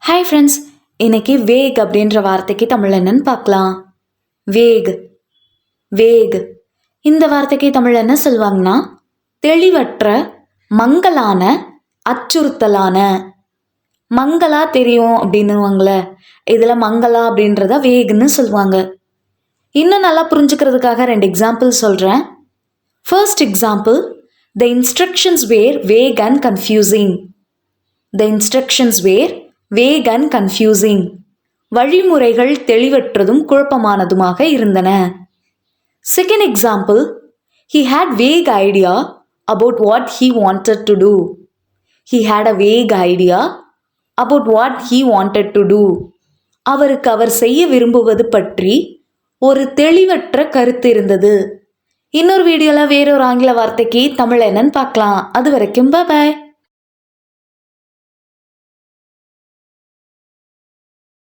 Hi friends, இன்னைக்கு wake அப்படின்ற வார்த்தைக்கு தமிழ் என்னன்னு பார்க்கலாம். வேக் வேக் இந்த வார்த்தைக்கு தமிழ் என்ன சொல்லுவாங்கன்னா, தெளிவற்ற, மங்கலான, அச்சுறுத்தலான. மங்களா தெரியும் அப்படின்னுவாங்கள, இதில் மங்களா அப்படின்றத வேக்னு சொல்லுவாங்க. இன்னும் நல்லா புரிஞ்சுக்கிறதுக்காக 2 எக்ஸாம்பிள் சொல்கிறேன். First example, the instructions were vague and confusing. The instructions were vague and confusing. வழிமுறைகள் தெளிவற்றதும் குழப்பமானதுமாக இருந்தன. Second example, he had vague idea about what he wanted to do. He had a vague idea about what he wanted to do. அவருக்கு அவர் செய்ய விரும்புவது பற்றி ஒரு தெளிவற்ற கருத்து இருந்தது. இன்னொரு வீடியோவில் வேறொரு ஆங்கில வார்த்தைக்கு தமிழ் என்னன்னு பார்க்கலாம். அது வரைக்கும் பாய்.